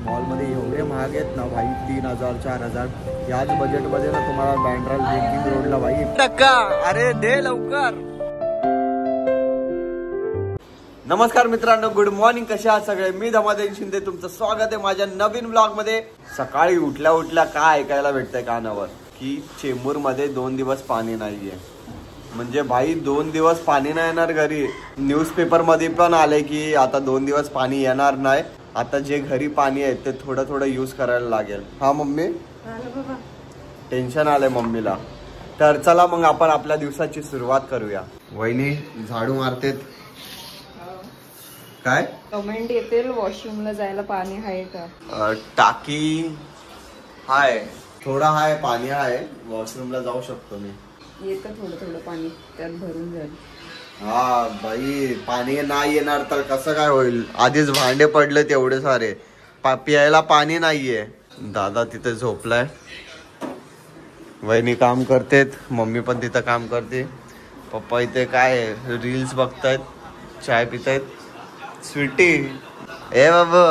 मॉलमध्ये एवढे महाग आहेत ना भाई, 3000 4000. याच बजेटमध्ये ना तुम्हाला बँड्रा लेकिंग रोडला भाई टक्का. अरे दे लवकर. नमस्कार मित्रांनो, गुड मॉर्निंग. कसे आहात सगळे? मी धमादेव शिंदे, तुमचं स्वागत आहे माझ्या नवीन ब्लॉग मध्ये. सकाळी उठल्या उठल्या काय ऐकायला भेटतंय कानावर की चेंबूर मध्ये 2 दिवस पाणी नाहीये. म्हणजे भाई 2 दिवस पाणी नाही येणार घरी. न्यूजपेपर मध्ये पण आले की आता 2 दिवस पाणी येणार नाही. आता जे घरी पाणी आहे ते थोडं थोडं यूज करायला लागेल. हा मम्मी, टेन्शन आलंय मम्मीला. तर चला मग आपण आपल्या दिवसाची सुरुवात करूया. वहिनी झाडू मारतेत. काय कमेंट येतील वॉशरूमला जायला पाणी आहे का? टाकी हाय, थोडा हाय, पाणी आहे, वॉशरूमला जाऊ शकतो मी. येतं थोडं थोडं पाणी त्यात भरून जाईल. हा भाई, पाणी नाही येणार तर कसं काय होईल? आधीच भांडे पडले तेवढे सारे, प्यायला पाणी नाहीये. दादा तिथे झोपलाय, वहिनी काम करतेत, मम्मी पण तिथं काम करते, पप्पा इथे काय रील्स बघतायत, चाय पितायत. स्वीटी, ए बाबू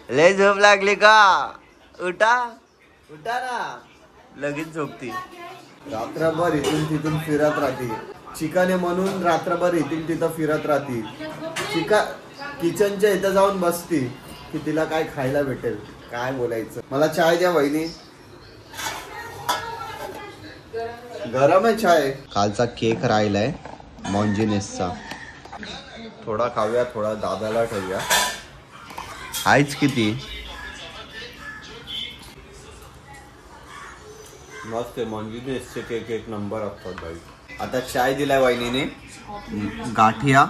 लय झोप लागली का? उठा उठा ना. लगेच झोपती. रात्रभर इथून तिथून फिरत राहते. चिकन आहे म्हणून रात्रभर इथून तिथं फिरत राहते. किचनच्या इथं जाऊन बसती की तिला काय खायला भेटेल. काय बोलायचं. मला चाय द्या वहिनी. गरम आहे चाय. कालचा केक राहिलाय मॉन्जिनेसचा, थोडा खाऊया, थोडा दादाला ठेवूया. आहेच किती मस्त. मॉन्जिनेसचे केक एक नंबर असतात भाई. आता चाय दिलाय वहिनीने, गाठिया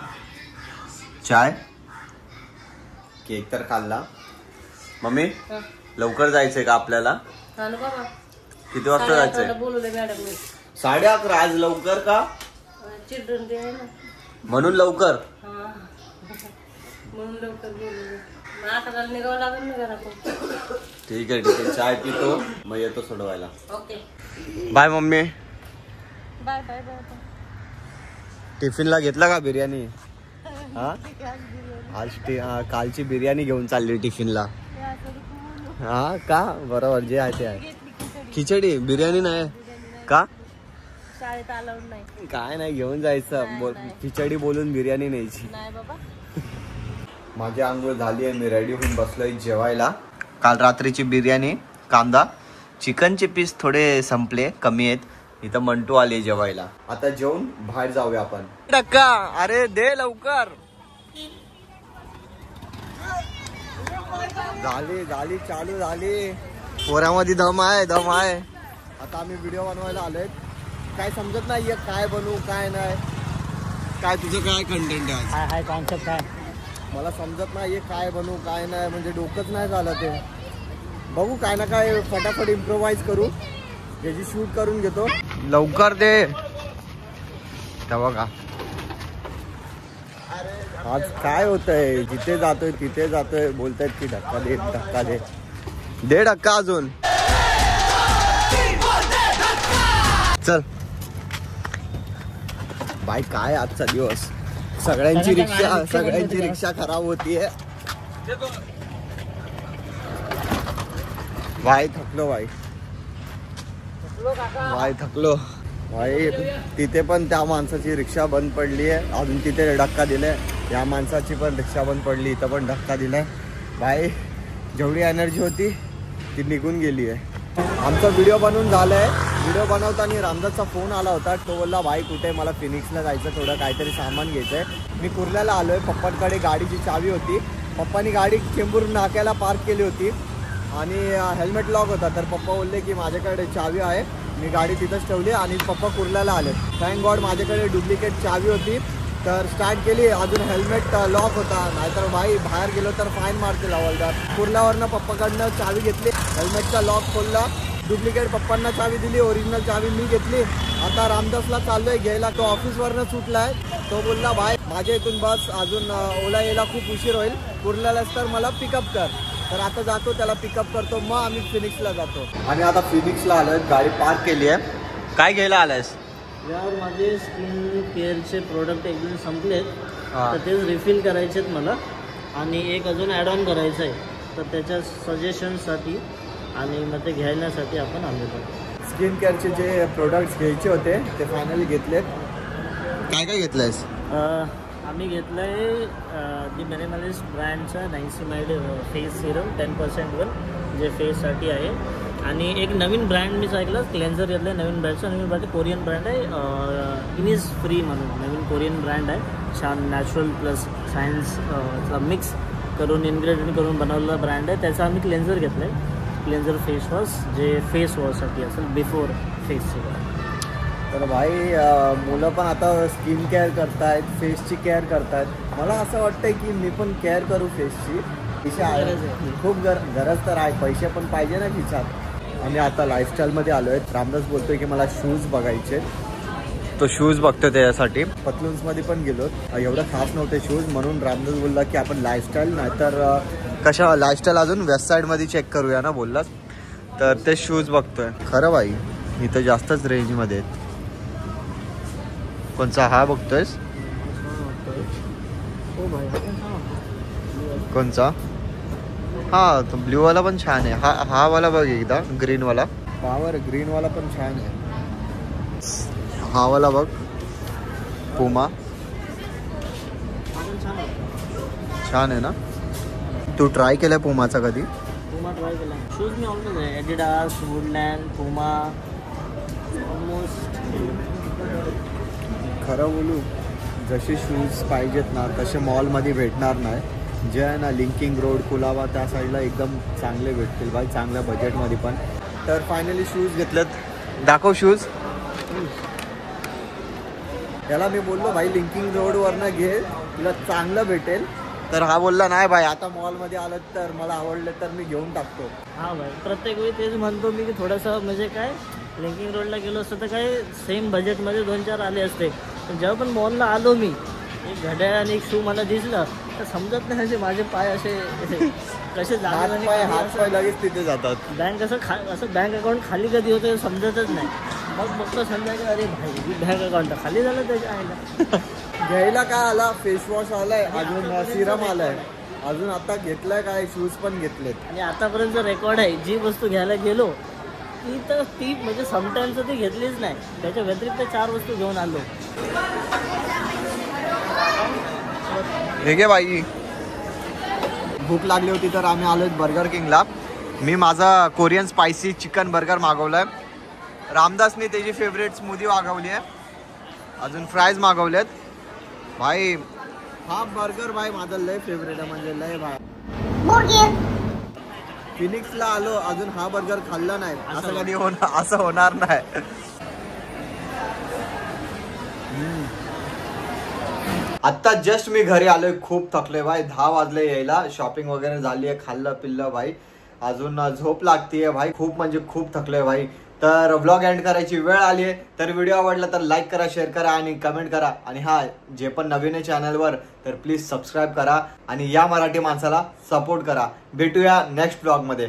चाय, केक तर खाल्ला. मम्मी लवकर जायचंय का आपल्याला? किती वाजता जायचंय? 11:30. आज लवकर का? चिल्ड्रन डे आहे ना म्हणून लवकर. म्हणून लवकर बोलू. 8ला निघावं लागेल ना घरातून. ठीक आहे ठीक आहे, चाय पितो मग येतो सोडवायला. Okay bye mummy. Bye bye bye. टिफिनला घेतला का बिर्याणी? हा आज कालची बिर्याणी घेऊन चालली टिफिनला. हा का? बरोबर, जे आहे ते आहे. खिचडी, बिर्याणी नाही का? शाळेत अलाउड नाही. काय नाही, घेऊन जायचं. खिचडी बोलून बिर्याणी न्यायची. नाही बाबा. माझी आंघोळ झाली आहे, मी रेडी होऊन बसलोय जेवायला. काल रात्रीची बिर्याणी, कांदा, चिकनचे पीस थोडे संपले, कमी आहेत. इथं मंटू आले जेवायला. आता जेवून बाहेर जाऊया आपण. टक्का. अरे दे लवकर. झाली झाली, चालू झाली. पोऱ्यामध्ये दम आहे, दम आहे. आता आम्ही व्हिडिओ बनवायला आलोय. काय समजत नाहीये काय बनवू काय नाही. काय तुझं काय कंटेंट आहे? हाय कॉन्सेप्ट काय मला समजत नाहीये काय बनवू काय नाही. म्हणजे डोकंच नाही झालं ते. बघू काय ना काय फटाफट इम्प्रोवाइज करू, त्याची शूट करून घेतो. लवकर दे. बघा आज काय होतंय, जिथे जातोय तिथे जातोय, बोलतायत की धक्का दे धक्का दे. दे धक्का अजून. चल बाई, काय आजचा दिवस. सगळ्यांची रिक्षा खराब होतीये. भाई थकलो भाई. तिथे पण त्या माणसाची रिक्षा बंद पडली आहे. अजून तिथे धक्का दिलाय. या माणसाची पण रिक्षा बंद पडली, इथं पण धक्का दिलाय. भाई जेवढी एनर्जी होती ती निघून गेली आहे. आमचा व्हिडिओ बनवून झालाय. व्हिडिओ बनवताना रामदासचा फोन आला होता. तो बोलला भाई कुठे, मला फिनिक्सला जायचं, थोडं काहीतरी सामान घ्यायचंय. मी कुर्ल्याला आलोय. पप्पांकडे गाडीची चावी होती. पप्पानी गाडी चेंबूर नाक्याला पार्क केली होती आणि हेल्मेट लॉक होता. तर पप्पा बोलले की माझ्याकडे चावी आहे, मी गाडी तिथंच ठेवली आणि पप्पा कुर्ल्याला आले. थँक गॉड माझ्याकडे डुप्लिकेट चावी होती. तर स्टार्ट केली, अजून हेल्मेट लॉक होता. नाहीतर भाई बाहेर गेलो तर फाईन मारतील हवालदार. कुर्ल्यावरनं पप्पाकडनं चावी घेतली, हेल्मेटचा लॉक खोलला, डुप्लिकेट पप्पांना चावी दिली, ओरिजिनल चावी मी घेतली. आता रामदासला चाललोय घ्यायला. तो ऑफिसवरनं सुटलाय. तो बोलला भाई माझ्या इथून बस, अजून ओला यायला खूप उशीर होईल, कुर्ल्यालाच तर मला पिकअप कर. तर आता जातो, त्याला पिकअप करतो, मग आम्ही फिनिक्सला जातो. आणि आता फिनिक्सला आलोय, गाडी पार्क केली आहे. काय घ्यायला आलायस? यार माझे स्किन केअरचे प्रोडक्ट एकदम संपलेत, तर तेच रिफिल करायचे आहेत मला. आणि एक अजून ॲड ऑन करायचं आहे. तर त्याच्या सजेशनसाठी आणि मग ते घेण्यासाठी आपण आलेलो. स्किन केअरचे जे प्रोडक्ट्स घ्यायचे होते ते फायनली घेतलेत. काय काय घेतलंयस? आम्ही घेतलं आहे दी मिनिमलिस्ट ब्रँडचा नाइसिमाइड फेस सिरम 10%वर, जे फेससाठी आहे. आणि एक नवीन ब्रँड मीच ऐकलं, क्लेन्झर घेतलं आहे नवीन ब्रँडचा. नवीन ब्रँड कोरियन ब्रँड आहे, इनिज फ्री म्हणून नवीन कोरियन ब्रँड आहे. छान नॅचरल प्लस सायन्सचा मिक्स करून इन्ग्रेडियंट करून बनवलेला ब्रँड आहे. त्याचा आम्ही क्लेन्झर घेतलं आहे, क्लेन्झर फेस वॉश, जे फेस वॉशसाठी असेल बिफोर फेस सिरम. तर भाई मुलं पण आता स्किन केअर करतायत, फेसची केअर करतायत. मला असं वाटतंय की मी पण केअर करू फेसची. खूप गरज तर आहे, पैसे पण पाहिजे ना खिशात. आम्ही आता लाईफस्टाईलमध्ये आलो आहेत. रामदास बोलतोय की मला शूज बघायचे, तो शूज बघतो त्याच्यासाठी. पतलून्समध्ये पण गेलो, एवढं खास नव्हते शूज, म्हणून रामदास बोलला की आपण लाईफस्टाईल नाही तर कशा लाईफस्टाईल अजून वेस्ट साईडमध्ये चेक करूया ना बोललास. तर ते शूज बघतोय. खरं भाई इथं जास्तच रेंजमध्ये आहेत. कोणचा हा बघतोयस? कोणचा? हा तो ब्ल्यूवाला पण छान आहे. हा वाला बघ एकदा, ग्रीनवाला. पावर ग्रीनवाला पण छान आहे. हा वाला बघ, पुमा छान आहे ना. तू ट्राय केलाय पुमाचा कधी? पुमा ट्राय केला. शूज मी ऑलमोस्ट आहे, ॲडिडास, वुडलँड, पुमा ऑलमोस्ट. खरं बोलू, जसे शूज पाहिजेत ना तसे मॉलमध्ये भेटणार नाही. जे आहे ना लिंकिंग रोड, कुलाबा त्या साईडला एकदम चांगले भेटतील भाई, चांगल्या बजेटमध्ये पण. तर फायनली शूज घेतलेत. दाखव शूज. याला मी बोललो भाई लिंकिंग रोडवरनं घे, तुला चांगलं भेटेल. तर हा बोलला नाही भाई, आता मॉलमध्ये आलं तर मला आवडलं तर मी घेऊन टाकतो. हां भाई, प्रत्येक वेळी तेच म्हणतो मी की थोडंसं म्हणजे काय लिंकिंग रोडला गेलो असतं तर काय सेम बजेटमध्ये 2-4 आले असते. पण जेव्हा पण मॉलला आलो मी, एक घड्याळ आणि एक शू मला दिसलं तर समजत नाही, असे माझे पाय असे कसे हात पाय लगेच तिथे जातात. बँक असं बँक अकाउंट खाली कधी होतं समजतच नाही. मग बघतो संध्याकाळी, अरे भाई बँक अकाउंट खाली झालं त्याच्या आईला. घ्यायला काय आला, फेसवॉश आलाय, अजून सिरम आलाय, अजून आता घेतलाय काय शूज पण घेतलेत. आणि आतापर्यंत रेकॉर्ड आहे, जी वस्तू घ्यायला गेलो ती म्हणजे समटाईम्स ती घेतलीच नाही. त्याच्या व्यतिरिक्त 4 वस्तू घेऊन आलो. हे घे बाई. भूक लागली होती तर आम्ही आलो बर्गर किंगला. मी माझा कोरियन स्पायसी चिकन बर्गर मागवलाय. रामदासने त्याची फेवरेट स्मूदी मागवली आहे, अजून फ्राईज मागवलेत. भाई हा बर्गर भाई माझा लय फेवरेट आहे, म्हणजे लय भाई. फिनिक्सला आलो, अजून हा बर्गर खाल्ला नाही. असं कधी असं होणार नाही. आत्ता जस्ट मी घरी आलोय, खूप थकलोय भाई. 10 वाजले यायला, शॉपिंग वगैरे झाली आहे, खाल्लं पिल्लं भाई, अजून झोप लागतीये भाई. खूप म्हणजे खूप थकलोय भाई. तर व्लॉग एंड करायची वेळ आली आहे. तर व्हिडिओ आवडला तर लाईक करा, शेअर करा आणि कमेंट करा. आणि हा जे पण नवीन आहे चॅनलवर तर प्लीज सबस्क्राईब करा आणि या मराठी माणसाला सपोर्ट करा. भेटूया नेक्स्ट व्लॉगमध्ये.